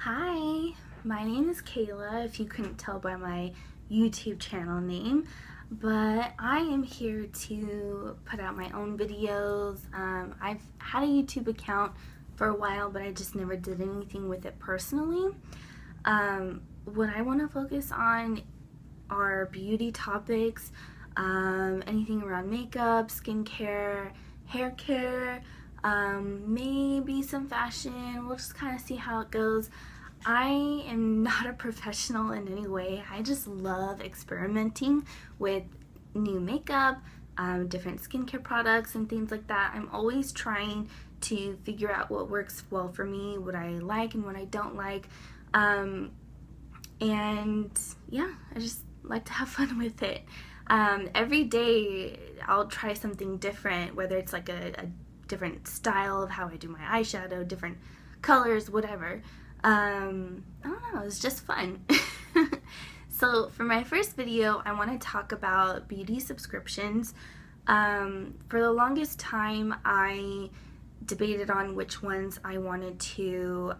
Hi, my name is Kayla, if you couldn't tell by my YouTube channel name, but I am here to put out my own videos. I've had a YouTube account for a while, but I just never did anything with it personally. What I want to focus on are beauty topics, anything around makeup, skincare, hair care, maybe some fashion. We'll just kind of see how it goes. I am not a professional in any way. I just love experimenting with new makeup, different skincare products and things like that. I'm always trying to figure out what works well for me, what I like and what I don't like. And yeah, I just like to have fun with it. Every day I'll try something different, whether it's like a different style of how I do my eyeshadow, different colors, whatever. I don't know, it's just fun. So for my first video, I want to talk about beauty subscriptions. For the longest time, I debated on which ones I wanted to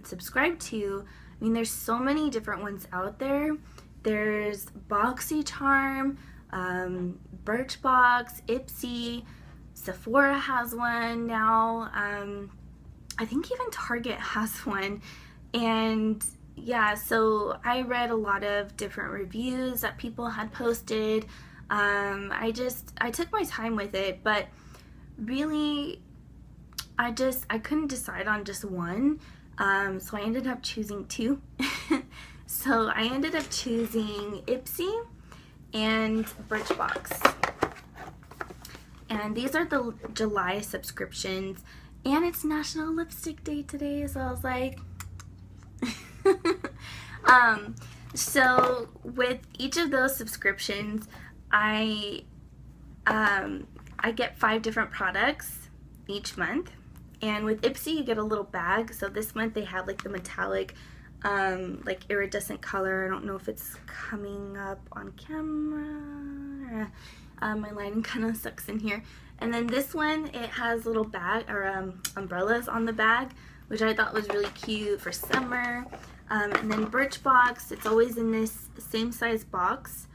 subscribe to. I mean, there's so many different ones out there. There's BoxyCharm, Birchbox, Ipsy, Sephora has one now. I think even Target has one. And yeah, so I read a lot of different reviews that people had posted. I took my time with it, but really I couldn't decide on just one. So I ended up choosing two. So I ended up choosing Ipsy and Birchbox. And these are the July subscriptions. And it's National Lipstick Day today, so I was like, so with each of those subscriptions, I get 5 different products each month. And with Ipsy, you get a little bag. So this month they have like the metallic, like iridescent color. I don't know if it's coming up on camera. My lighting kind of sucks in here. And then this one, it has little bag or umbrellas on the bag, which I thought was really cute for summer. And then Birchbox, it's always in this same size box,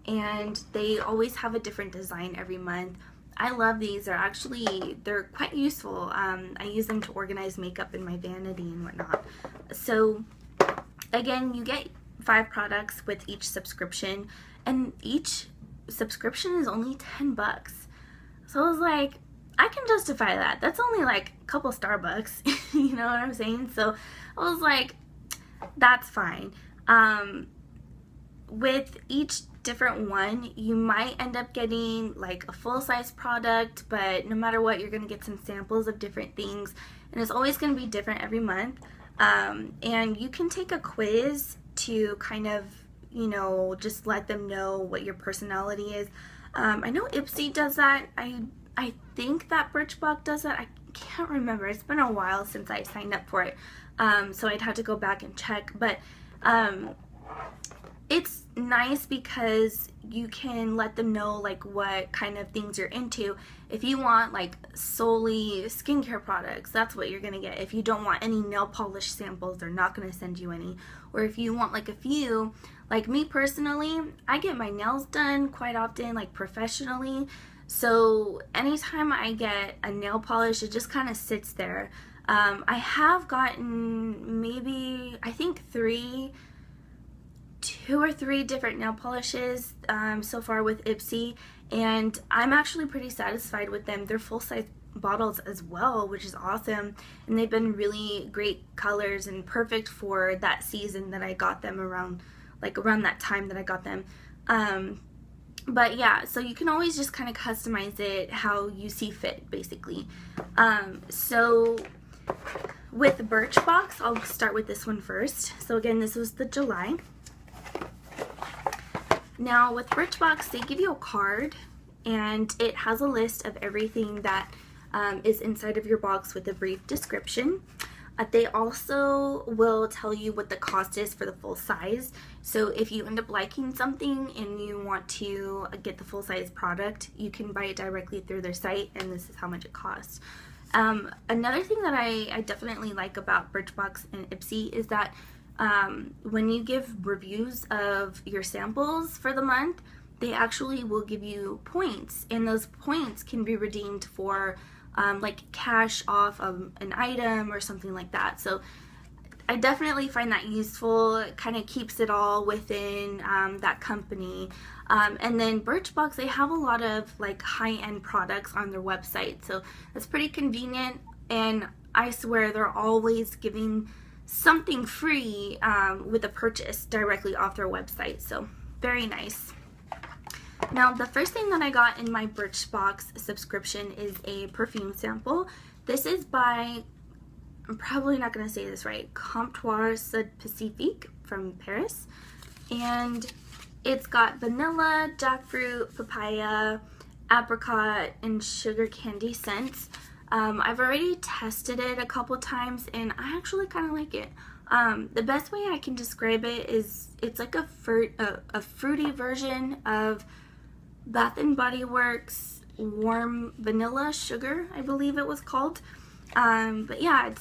and they always have a different design every month. I love these. They're quite useful. I use them to organize makeup in my vanity and whatnot. So again, you get 5 products with each subscription, and each subscription is only 10 bucks. So I was like, I can justify that. That's only like a couple Starbucks, you know what I'm saying? So I was like, that's fine. With each different one, you might end up getting like a full-size product, but no matter what, you're going to get some samples of different things, and it's always going to be different every month. And you can take a quiz to kind of, you know, just let them know what your personality is. I know Ipsy does that. I think that Birchbox does that. I can't remember. It's been a while since I signed up for it. So I'd have to go back and check. But it's nice because you can let them know like what kind of things you're into. If you want like solely skincare products, that's what you're gonna get. If you don't want any nail polish samples, they're not gonna send you any. Or if you want like a few, like me personally, I get my nails done quite often, like professionally. So anytime I get a nail polish, it just kind of sits there. I have gotten maybe, I think 2 or 3 different nail polishes so far with Ipsy, and I'm actually pretty satisfied with them. They're full-size bottles as well, which is awesome, and they've been really great colors and perfect for that season that I got them around, like around that time that I got them. But yeah, so you can always just kind of customize it how you see fit, basically. So with Birchbox, I'll start with this one first. So again, this was the July. Now with Birchbox, they give you a card, and it has a list of everything that is inside of your box with a brief description. They also will tell you what the cost is for the full size. So if you end up liking something and you want to get the full size product, you can buy it directly through their site, and this is how much it costs. Another thing that I definitely like about Birchbox and Ipsy is that when you give reviews of your samples for the month, they actually will give you points, and those points can be redeemed for like cash off of an item or something like that. So I definitely find that useful. It kind of keeps it all within that company. And then Birchbox, they have a lot of like high-end products on their website, so that's pretty convenient, and I swear they're always giving something free with a purchase directly off their website, so very nice. Now, the first thing that I got in my Birchbox subscription is a perfume sample. This is by, I'm probably not going to say this right, Comptoir Pacifique from Paris, and it's got vanilla, jackfruit, papaya, apricot, and sugar candy scents. I've already tested it a couple times, and I actually kind of like it. The best way I can describe it is it's like a fruity version of Bath & Body Works Warm Vanilla Sugar, I believe it was called. But yeah,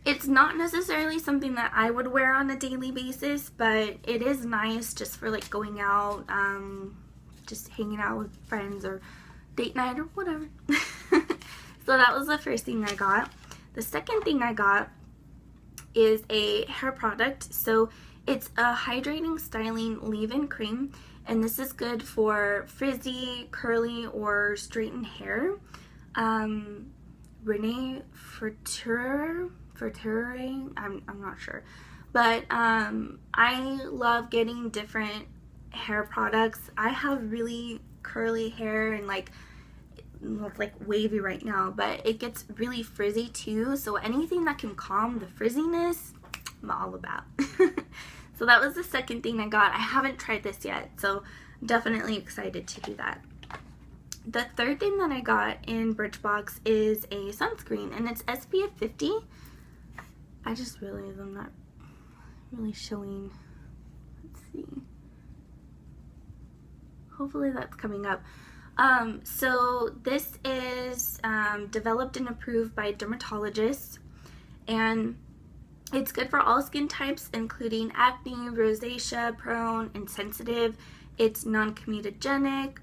it's not necessarily something that I would wear on a daily basis, but it is nice just for like going out, just hanging out with friends or date night or whatever. So that was the first thing I got. The second thing I got is a hair product. So it's a hydrating styling leave-in cream, and this is good for frizzy, curly, or straightened hair. Rene Futerer Karinga, I'm not sure, but I love getting different hair products. I have really curly hair and like wavy right now, but it gets really frizzy too, so anything that can calm the frizziness, I'm all about. So that was the second thing I got. I haven't tried this yet, so I'm definitely excited to do that. The third thing that I got in Birchbox is a sunscreen, and it's SPF 50. I just realized I'm not really showing. Let's see. Hopefully that's coming up. So this is developed and approved by dermatologists, and it's good for all skin types, including acne, rosacea, prone, and sensitive. It's non-comedogenic,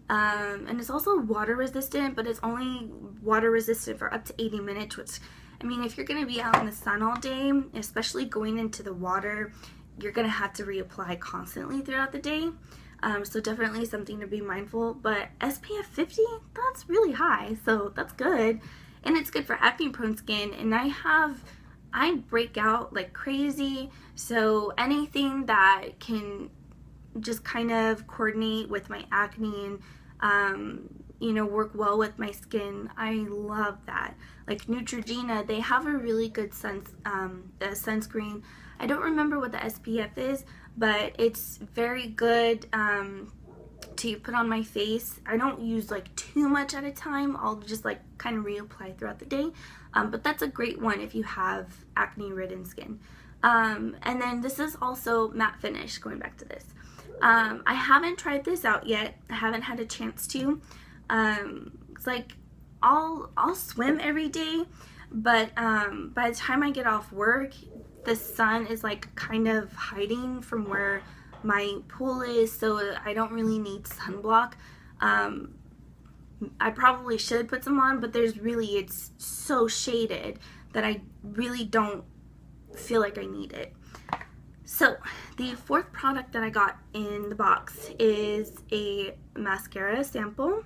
and it's also water resistant, but it's only water resistant for up to 80 minutes, which, I mean, if you're going to be out in the sun all day, especially going into the water, you're going to have to reapply constantly throughout the day. So definitely something to be mindful. But SPF 50, that's really high, so that's good. And it's good for acne-prone skin, and I break out like crazy, so anything that can just kind of coordinate with my acne and you know, work well with my skin, I love that. Like Neutrogena, they have a really good sunscreen. I don't remember what the SPF is, but it's very good to put on my face. I don't use like too much at a time. I'll just like kind of reapply throughout the day. But that's a great one if you have acne-ridden skin. And then this is also matte finish, going back to this. I haven't tried this out yet. I haven't had a chance to. It's like I'll swim every day, but by the time I get off work, the sun is like kind of hiding from where my pool is, so I don't really need sunblock. I probably should put some on, but it's so shaded that I really don't feel like I need it. So the fourth product that I got in the box is a mascara sample,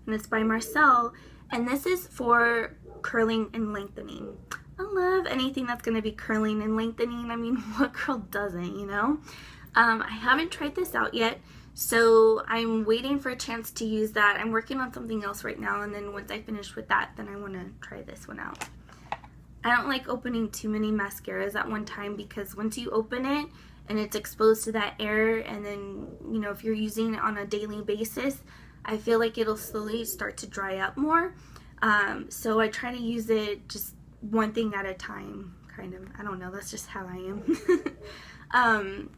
and it's by Marcelle, and this is for curling and lengthening. I love anything that's going to be curling and lengthening. I mean, what girl doesn't, you know? I haven't tried this out yet, so I'm waiting for a chance to use that. I'm working on something else right now, and then once I finish with that, then I want to try this one out. I don't like opening too many mascaras at one time, because once you open it and it's exposed to that air, and then, you know, if you're using it on a daily basis, I feel like it'll slowly start to dry up more. So I try to use it just one thing at a time, kind of. I don't know, that's just how I am.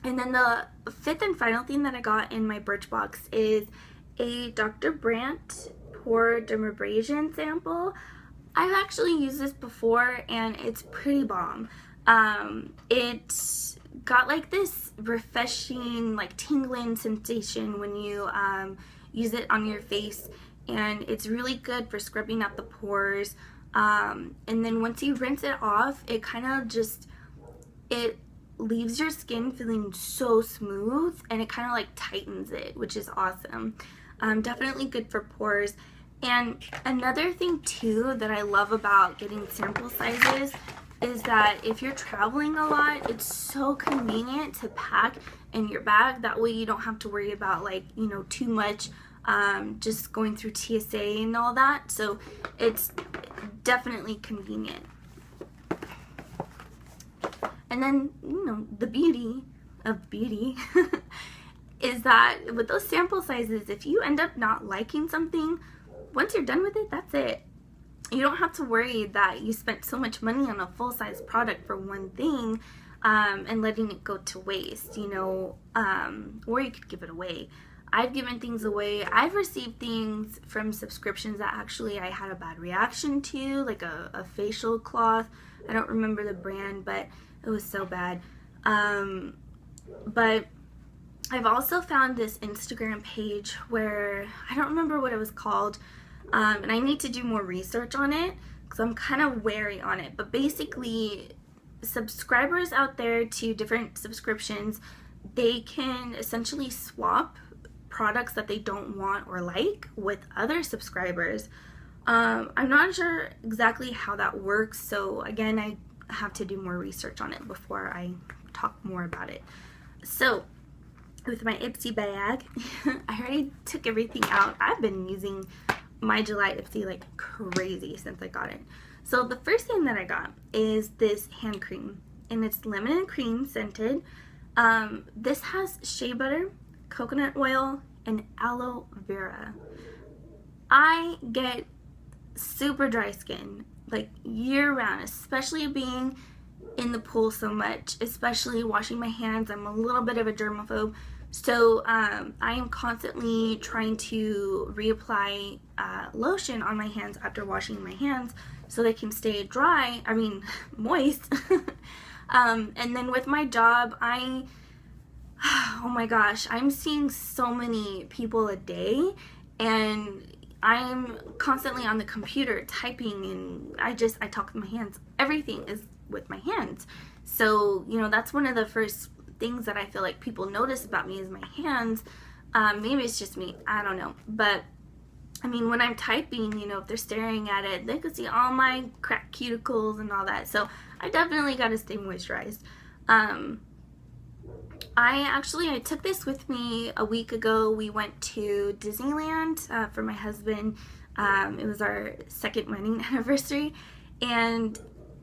And then the fifth and final thing that I got in my Birchbox is a Dr. Brandt PoreDermabrasion sample. I've actually used this before and it's pretty bomb. It got like this refreshing, like tingling sensation when you use it on your face, and it's really good for scrubbing out the pores. And then once you rinse it off, it kind of just, it leaves your skin feeling so smooth, and it kind of like tightens it, which is awesome. Definitely good for pores. And another thing too that I love about getting sample sizes is that if you're traveling a lot, it's so convenient to pack in your bag. That way you don't have to worry about, like, you know, too much just going through TSA and all that. So it's definitely convenient. And then, you know, the beauty of beauty is that with those sample sizes, if you end up not liking something, once you're done with it, that's it. You don't have to worry that you spent so much money on a full-size product for one thing and letting it go to waste, you know, or you could give it away. I've given things away. I've received things from subscriptions that actually I had a bad reaction to, like a facial cloth. I don't remember the brand, but it was so bad. But I've also found this Instagram page where, I don't remember what it was called, and I need to do more research on it because I'm kind of wary on it. But basically, subscribers out there to different subscriptions, they can essentially swap products that they don't want or like with other subscribers. I'm not sure exactly how that works, so again, I have to do more research on it before I talk more about it. So with my Ipsy bag, I already took everything out. I've been using my July Ipsy like crazy since I got it. So the first thing that I got is this hand cream, and it's lemon and cream scented. This has shea butter, coconut oil, and aloe vera. I get super dry skin like year round, especially being in the pool so much, especially washing my hands. I'm a little bit of a germaphobe, so I am constantly trying to reapply lotion on my hands after washing my hands so they can stay dry, moist. And then with my job, oh my gosh, I'm seeing so many people a day, and I'm constantly on the computer typing, and I talk with my hands. Everything is with my hands. So, you know, that's one of the first things that I feel like people notice about me is my hands. Maybe it's just me, I don't know. But I mean, when I'm typing, you know, if they're staring at it, they could see all my cracked cuticles and all that. So I definitely got to stay moisturized. I took this with me a week ago. We went to Disneyland for my husband. It was our second wedding anniversary, and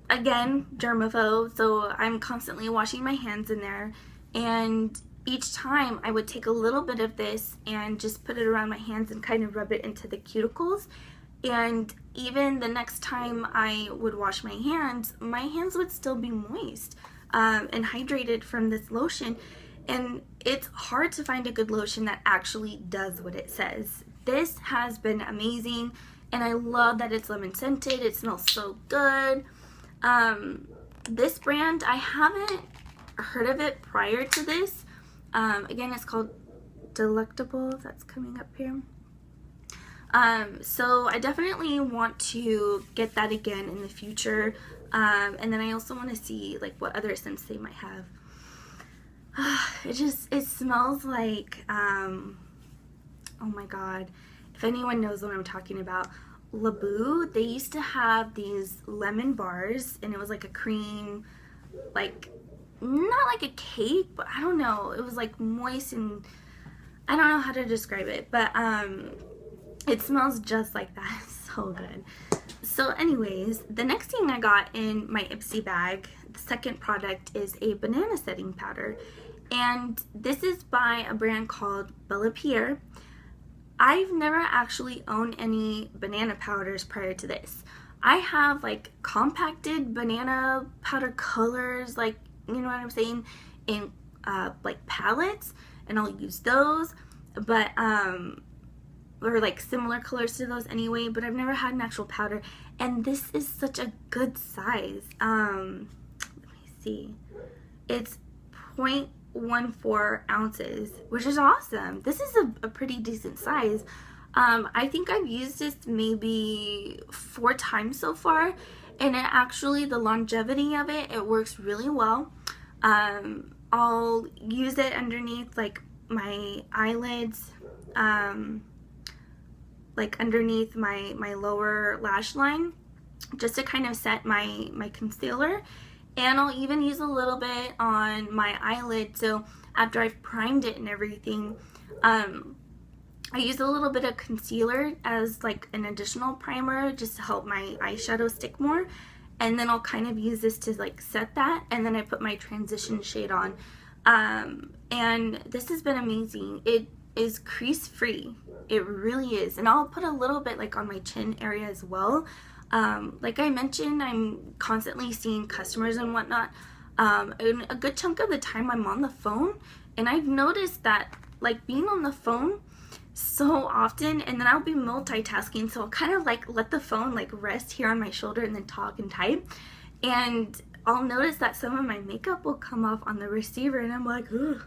again, germaphobe, so I'm constantly washing my hands in there, and each time I would take a little bit of this and just put it around my hands and kind of rub it into the cuticles. And even the next time I would wash my hands would still be moist and hydrated from this lotion. And it's hard to find a good lotion that actually does what it says. This has been amazing, and I love that it's lemon scented. It smells so good. This brand, I haven't heard of it prior to this. Again, it's called Delectable. That's coming up here. So I definitely want to get that again in the future. And then I also want to see like what other scents they might have. It smells like, oh my god, if anyone knows what I'm talking about, Laboo, they used to have these lemon bars, and it was like a cream, like, not like a cake, but I don't know, it was like moist, and I don't know how to describe it, but it smells just like that. So good. So anyways, the next thing I got in my Ipsy bag, the second product, is a banana setting powder, and this is by a brand called Bellapierre. I've never actually owned any banana powders prior to this. I have like compacted banana powder colors, like, you know what I'm saying, in like palettes, and I'll use those. But or like similar colors to those anyway, but I've never had an actual powder, and this is such a good size. Let me see, it's 0.14 ounces, which is awesome. This is a pretty decent size. I think I've used this maybe 4 times so far, and it actually, the longevity of it, it works really well. I'll use it underneath like my eyelids, like underneath my lower lash line, just to kind of set my concealer. And I'll even use a little bit on my eyelid. So after I've primed it and everything, I use a little bit of concealer as like an additional primer just to help my eyeshadow stick more. And then I'll kind of use this to like set that, and then I put my transition shade on. And this has been amazing. It is crease free. It really is. And I'll put a little bit like on my chin area as well. Like I mentioned, I'm constantly seeing customers and whatnot. And a good chunk of the time I'm on the phone, and I've noticed that like being on the phone so often, and then I'll be multitasking, so I'll kind of like let the phone like rest here on my shoulder and then talk and type, and I'll notice that some of my makeup will come off on the receiver, and I'm like, ugh.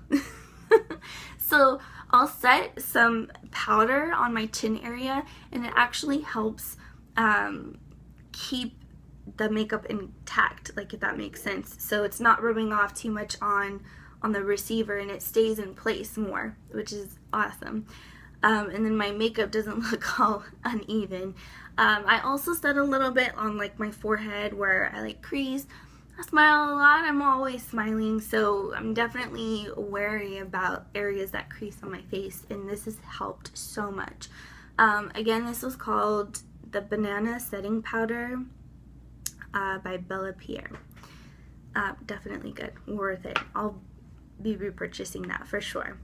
So I'll set some powder on my chin area, and it actually helps keep the makeup intact, like if that makes sense. So it's not rubbing off too much on the receiver, and it stays in place more, which is awesome. And then my makeup doesn't look all uneven. I also set a little bit on like my forehead where I like crease. I smile a lot. I'm always smiling, so I'm definitely wary about areas that crease on my face, and this has helped so much. Again, this was called the Banana Setting Powder by Bellapierre. Definitely good, worth it. I'll be repurchasing that for sure.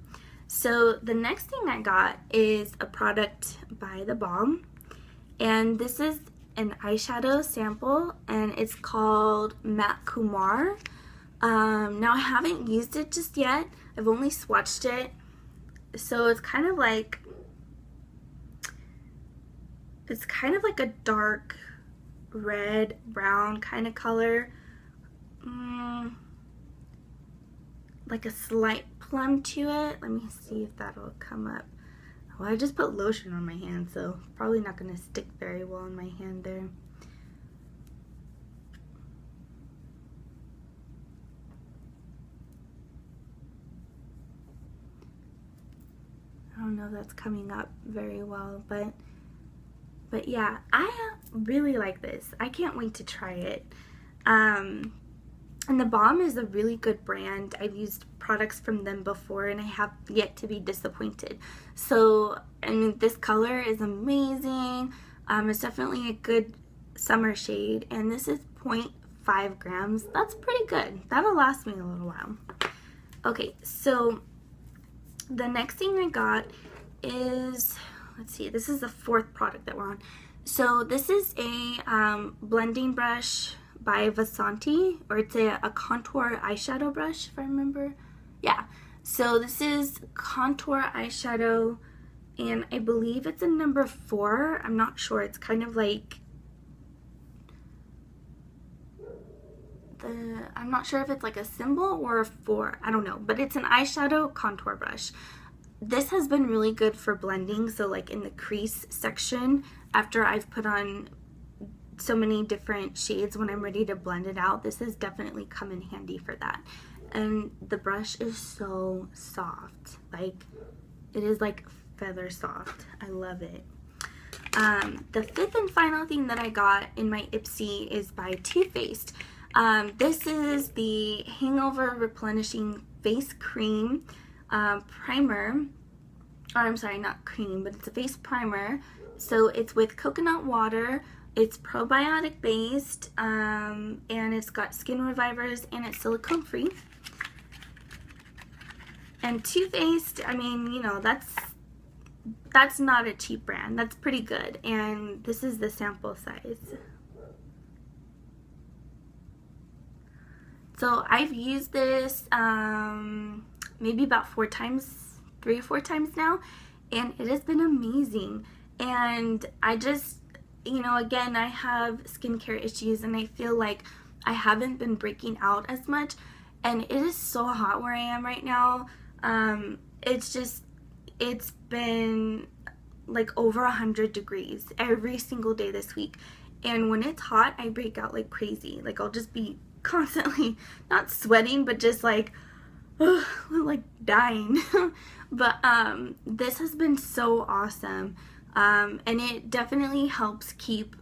So the next thing I got is a product by the Balm, and this is an eyeshadow sample, and it's called Matte Kumar. Now I haven't used it just yet. I've only swatched it, so it's kind of like a dark red brown kind of color, like a slight plum to it. Let me see if that'll come up. Well, I just put lotion on my hand, so probably not going to stick very well in my hand there. I don't know if that's coming up very well, but yeah, I really like this. I can't wait to try it. And the Balm is a really good brand. I've used products from them before, and I have yet to be disappointed. So, I mean, this color is amazing. It's definitely a good summer shade, and this is 0.5 grams. That's pretty good. That'll last me a little while. Okay, so the next thing I got is, let's see, this is the 4th product that we're on. So this is a blending brush by Vasanti, or it's a contour eyeshadow brush, if I remember. Yeah, so this is contour eyeshadow, and I believe it's a number 4. I'm not sure. It's kind of like I'm not sure if it's like a symbol or a 4. I don't know, but it's an eyeshadow contour brush. This has been really good for blending, so like in the crease section, after I've put on so many different shades when I'm ready to blend it out, this has definitely come in handy for that. And the brush is so soft, like it is like feather soft. I love it. The 5th and final thing that I got in my Ipsy is by Too Faced. This is the Hangover Replenishing Face Cream primer. Or I'm sorry, not cream, but it's a face primer. So it's with coconut water. It's probiotic based, and it's got skin revivers, and it's silicone free. And Too Faced, I mean, you know, that's not a cheap brand. That's pretty good. And this is the sample size. So I've used this maybe about 4 times, 3 or 4 times now, and it has been amazing. And I just, you know, again, I have skincare issues, and I feel like I haven't been breaking out as much, and it is so hot where I am right now. It's been like over 100 degrees every single day this week, and when it's hot, I break out like crazy. Like, I'll just be constantly not sweating, but just like like dying. But this has been so awesome, and it definitely helps keep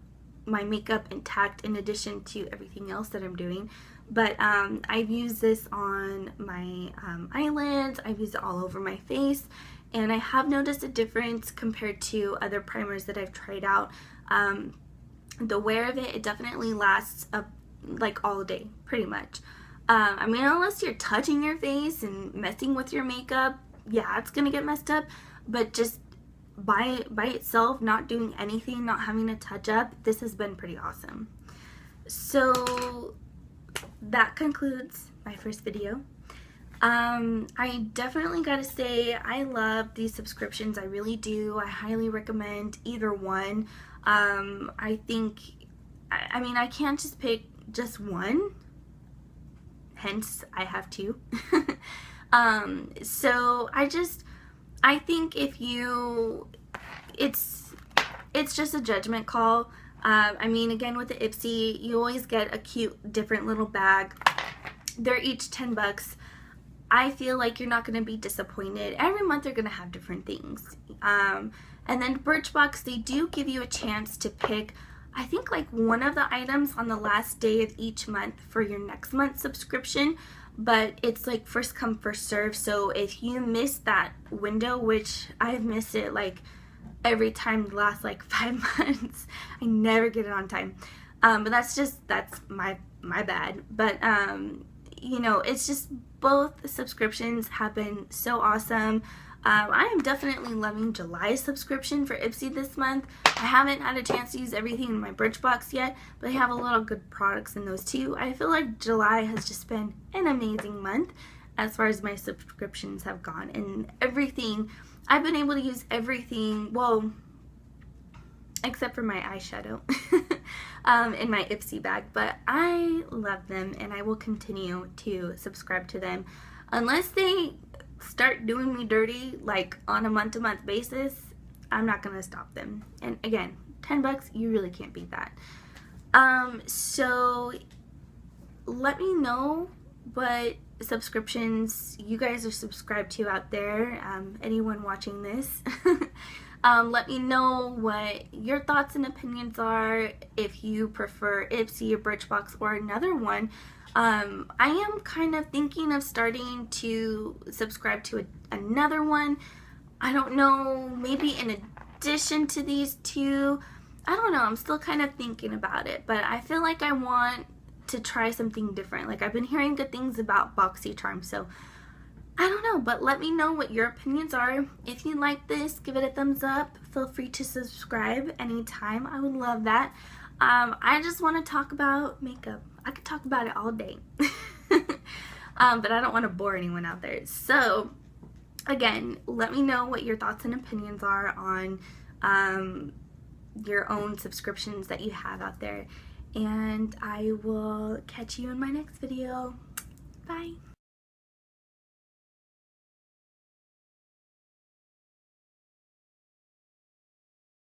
my makeup intact in addition to everything else that I'm doing. But I've used this on my eyelids, I've used it all over my face, and I have noticed a difference compared to other primers that I've tried out. The wear of it definitely lasts like all day, pretty much. I mean, unless you're touching your face and messing with your makeup, yeah, it's gonna get messed up. But just by itself, not doing anything, not having a touch up, this has been pretty awesome. So that concludes my first video. I definitely gotta say, I love these subscriptions. I really do. I highly recommend either one. I think, I mean, I can't just pick just one, hence I have two. So I think if you, it's just a judgment call. I mean, again, with the Ipsy, you always get a cute different little bag. They're each 10 bucks. I feel like you're not going to be disappointed. Every month they're going to have different things. And then Birchbox, they do give you a chance to pick, I think, like one of the items on the last day of each month for your next month's subscription. But it's like first come, first serve. So if you miss that window, which I've missed it like every time the last like 5 months, I never get it on time. But that's my bad. But you know, it's just, both subscriptions have been so awesome. I am definitely loving July's subscription for Ipsy this month. I haven't had a chance to use everything in my Birchbox yet, but they have a lot of good products in those too. I feel like July has just been an amazing month as far as my subscriptions have gone, and everything, I've been able to use everything, well, except for my eyeshadow in my Ipsy bag. But I love them, and I will continue to subscribe to them unless they start doing me dirty like on a month-to-month basis. I'm not gonna stop them. And again, 10 bucks, you really can't beat that. So let me know what subscriptions you guys are subscribed to out there, anyone watching this. Let me know what your thoughts and opinions are, if you prefer Ipsy or Birchbox or another one. I am kind of thinking of starting to subscribe to another one. I don't know, maybe in addition to these two. I don't know, I'm still kind of thinking about it, but I feel like I want to try something different. Like, I've been hearing good things about BoxyCharm, so I don't know, but let me know what your opinions are. If you like this, give it a thumbs up. Feel free to subscribe anytime. I would love that. I just want to talk about makeup. I could talk about it all day. But I don't want to bore anyone out there. So, again, let me know what your thoughts and opinions are on your own subscriptions that you have out there. And I will catch you in my next video. Bye.